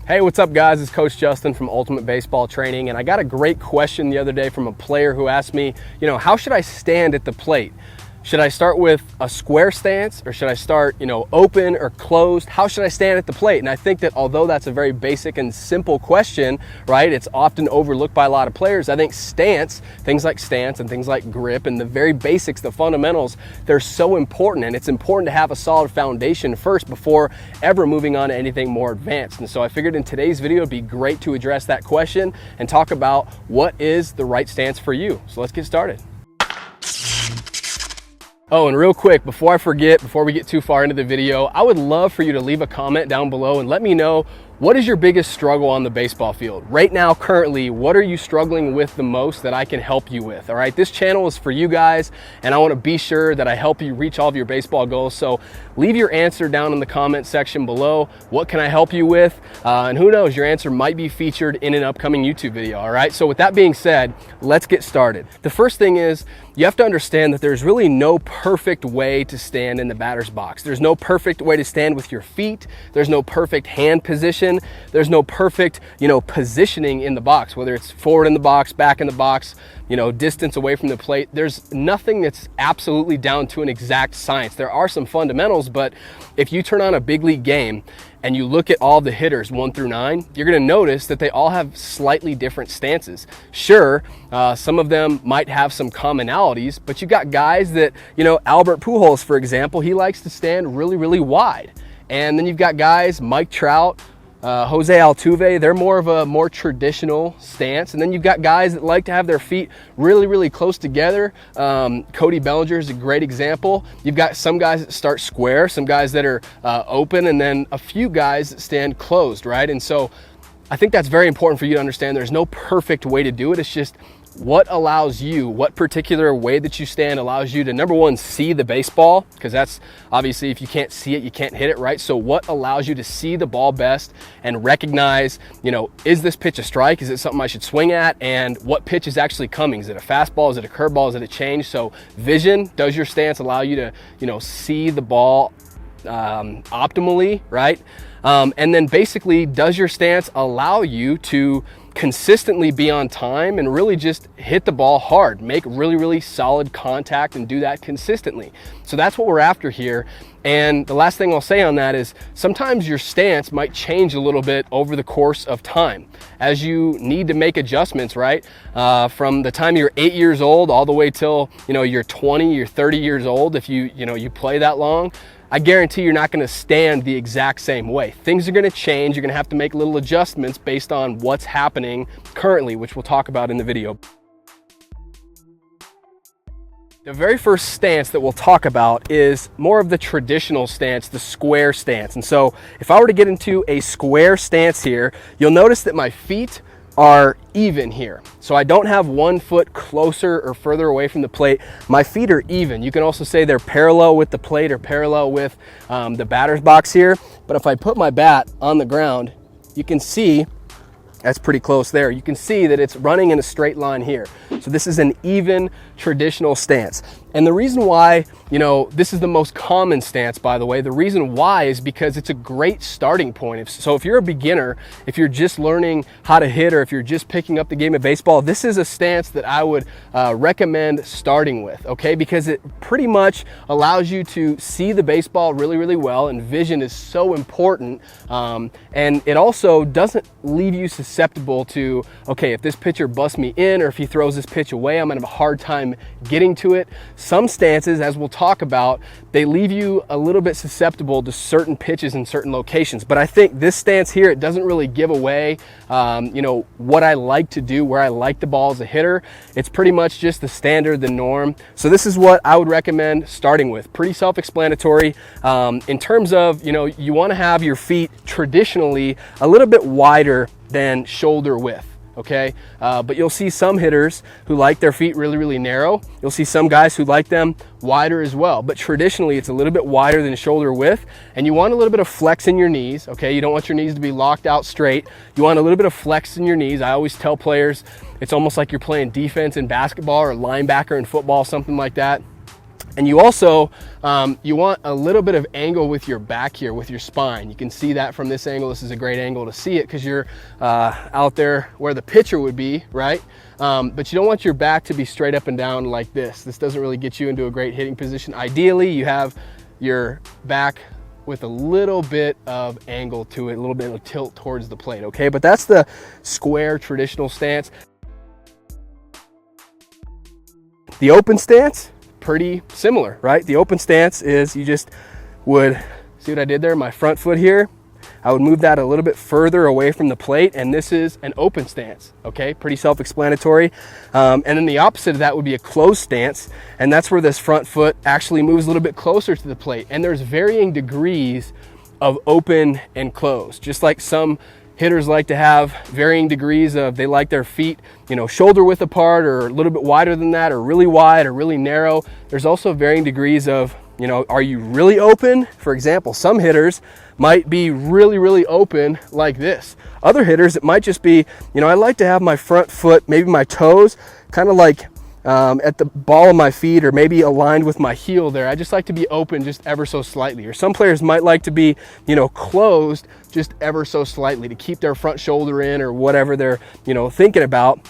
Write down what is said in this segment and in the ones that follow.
Hey, what's up guys? It's Coach Justin from Ultimate Baseball Training, and I got a great question the other day from a player who asked me, how should I stand at the plate? Should I start with a square stance, or should I start, open or closed? How should I stand at the plate? And I think that although that's a very basic and simple question, right, it's often overlooked by a lot of players. I think things like stance and things like grip and the very basics, the fundamentals, they're so important. And it's important to have a solid foundation first before ever moving on to anything more advanced. And so I figured in today's video, it'd be great to address that question and talk about what is the right stance for you. So let's get started. Oh, and real quick, before I forget, before we get too far into the video, I would love for you to leave a comment down below and let me know, what is your biggest struggle on the baseball field? Right now, currently, what are you struggling with the most that I can help you with? All right, this channel is for you guys, and I want to be sure that I help you reach all of your baseball goals. So leave your answer down in the comment section below. What can I help you with? And who knows, your answer might be featured in an upcoming YouTube video. All right, so with that being said, let's get started. The first thing is, you have to understand that there's really no perfect way to stand in the batter's box. There's no perfect way to stand with your feet. There's no perfect hand position. There's no perfect, positioning in the box, whether it's forward in the box, back in the box, distance away from the plate. There's nothing that's absolutely down to an exact science. There are some fundamentals, but if you turn on a big league game and you look at all the hitters 1 through 9, you're gonna notice that they all have slightly different stances. Sure, some of them might have some commonalities, but you've got guys that, Albert Pujols, for example, he likes to stand really, really wide. And then you've got guys, Mike Trout, Jose Altuve, they're more of a more traditional stance. And then you've got guys that like to have their feet really, really close together. Cody Bellinger is a great example. You've got some guys that start square, some guys that are open, and then a few guys that stand closed, right? And so I think that's very important for you to understand. There's no perfect way to do it. It's just what allows you, what particular way that you stand allows you to, number one, see the baseball, because that's obviously, if you can't see it, you can't hit it, right? So what allows you to see the ball best and recognize, is this pitch a strike? Is it something I should swing at? And what pitch is actually coming? Is it a fastball? Is it a curveball? Is it a change? So vision, does your stance allow you to, see the ball optimally, right? And then basically, does your stance allow you to consistently be on time and really just hit the ball hard, make really, really solid contact and do that consistently? So that's what we're after here. And the last thing I'll say on that is sometimes your stance might change a little bit over the course of time as you need to make adjustments, right? From the time you're 8 years old all the way till, you're 20, you're 30 years old. If you play that long, I guarantee you're not going to stand the exact same way. Things are going to change. You're going to have to make little adjustments based on what's happening currently, which we'll talk about in the video. The very first stance that we'll talk about is more of the traditional stance, the square stance. And so if I were to get into a square stance here, you'll notice that my feet are even here. So I don't have one foot closer or further away from the plate. My feet are even. You can also say they're parallel with the plate or parallel with the batter's box here. But if I put my bat on the ground, you can see that's pretty close there. You can see that it's running in a straight line here. So this is an even traditional stance. And the reason why, this is the most common stance, by the way, the reason why is because it's a great starting point. So if you're a beginner, if you're just learning how to hit, or if you're just picking up the game of baseball, this is a stance that I would recommend starting with, okay? Because it pretty much allows you to see the baseball really, really well, and vision is so important. And it also doesn't leave you susceptible to, okay, if this pitcher busts me in, or if he throws this pitch away, I'm gonna have a hard time getting to it. Some stances, as we'll talk about, they leave you a little bit susceptible to certain pitches in certain locations. But I think this stance here, it doesn't really give away, what I like to do, where I like the ball as a hitter. It's pretty much just the standard, the norm. So this is what I would recommend starting with. Pretty self-explanatory. In terms of, you want to have your feet traditionally a little bit wider than shoulder width. Okay, but you'll see some hitters who like their feet really, really narrow. You'll see some guys who like them wider as well, but traditionally it's a little bit wider than shoulder width, and you want a little bit of flex in your knees. Okay, you don't want your knees to be locked out straight. You want a little bit of flex in your knees. I always tell players it's almost like you're playing defense in basketball or linebacker in football, something like that. And you also, you want a little bit of angle with your back here, with your spine. You can see that from this angle. This is a great angle to see it because you're out there where the pitcher would be, right? But you don't want your back to be straight up and down like this. This doesn't really get you into a great hitting position. Ideally, you have your back with a little bit of angle to it, a little bit of tilt towards the plate, okay? But that's the square traditional stance. The open stance, pretty similar, right? The open stance is you just would, see what I did there? My front foot here, I would move that a little bit further away from the plate, and this is an open stance, okay? Pretty self-explanatory. And then the opposite of that would be a closed stance, and that's where this front foot actually moves a little bit closer to the plate. And there's varying degrees of open and closed, just like some hitters like to have varying degrees of, they like their feet, you know, shoulder width apart or a little bit wider than that, or really wide or really narrow. There's also varying degrees of, you know, are you really open? For example, some hitters might be really, really open like this. Other hitters, it might just be, you know, I like to have my front foot, maybe my toes, kind of like at the ball of my feet, or maybe aligned with my heel there. I just like to be open just ever so slightly. Or some players might like to be, you know, closed just ever so slightly to keep their front shoulder in, or whatever they're, you know, thinking about.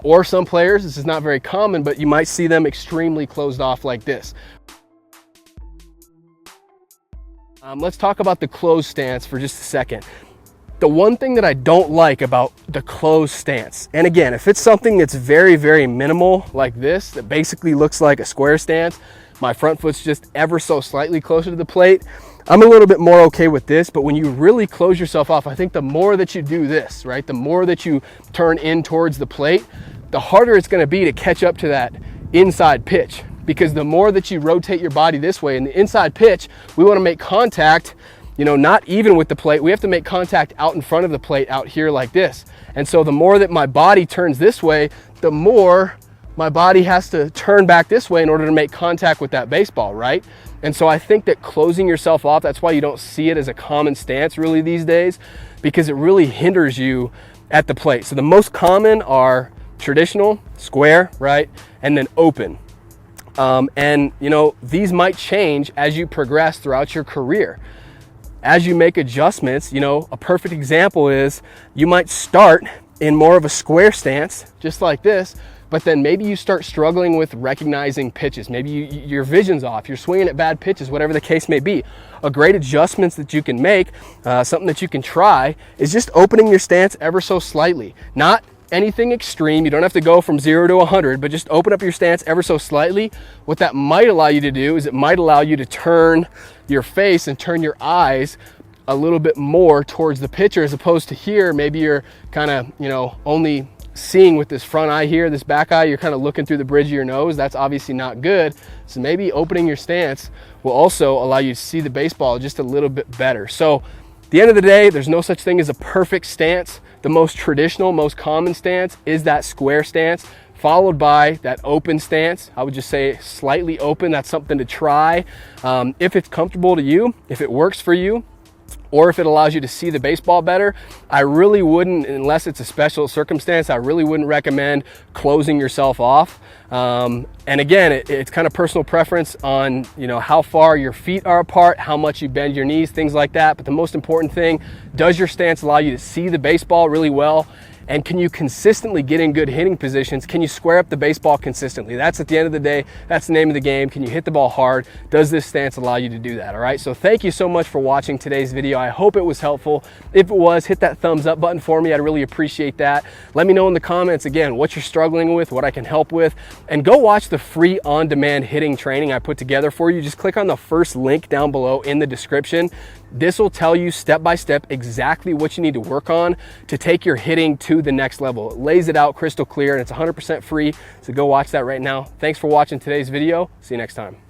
Or some players, this is not very common, but you might see them extremely closed off like this. Let's talk about the closed stance for just a second. The one thing that I don't like about the closed stance, and again, if it's something that's very, very minimal like this, that basically looks like a square stance, my front foot's just ever so slightly closer to the plate, I'm a little bit more okay with this. But when you really close yourself off, I think the more that you do this, right, the more that you turn in towards the plate, the harder it's gonna be to catch up to that inside pitch. Because the more that you rotate your body this way, in the inside pitch, we wanna make contact, you know, not even with the plate. We have to make contact out in front of the plate, out here like this. And so the more that my body turns this way, the more my body has to turn back this way in order to make contact with that baseball, right? And so I think that closing yourself off, that's why you don't see it as a common stance really these days, because it really hinders you at the plate. So the most common are traditional, square, right? And then open. And you know, these might change as you progress throughout your career. As you make adjustments, you know, a perfect example is you might start in more of a square stance, just like this, but then maybe you start struggling with recognizing pitches. Maybe your vision's off, you're swinging at bad pitches, whatever the case may be. A great adjustments that you can make, something that you can try, is just opening your stance ever so slightly. Not anything extreme. You don't have to go from 0 to 100, but just open up your stance ever so slightly. What that might allow you to do is it might allow you to turn your face and turn your eyes a little bit more towards the pitcher, as opposed to here, maybe you're kind of, you know, only seeing with this front eye here, this back eye, you're kind of looking through the bridge of your nose. That's obviously not good. So maybe opening your stance will also allow you to see the baseball just a little bit better. So at the end of the day, there's no such thing as a perfect stance. The most traditional, most common stance is that square stance, followed by that open stance. I would just say slightly open. That's something to try. If it's comfortable to you, if it works for you, or if it allows you to see the baseball better, I really wouldn't, unless it's a special circumstance, I really wouldn't recommend closing yourself off. And again, it's kind of personal preference on, you know, how far your feet are apart, how much you bend your knees, things like that. But the most important thing, does your stance allow you to see the baseball really well? And can you consistently get in good hitting positions? Can you square up the baseball consistently? That's, at the end of the day, that's the name of the game. Can you hit the ball hard? Does this stance allow you to do that? All right, so thank you so much for watching today's video. I hope it was helpful. If it was, hit that thumbs up button for me. I'd really appreciate that. Let me know in the comments, again, what you're struggling with, what I can help with, and go watch the free on-demand hitting training I put together for you. Just click on the first link down below in the description. This will tell you step by step exactly what you need to work on to take your hitting to the next level. It lays it out crystal clear, and it's 100% free. So go watch that right now. Thanks for watching today's video. See you next time.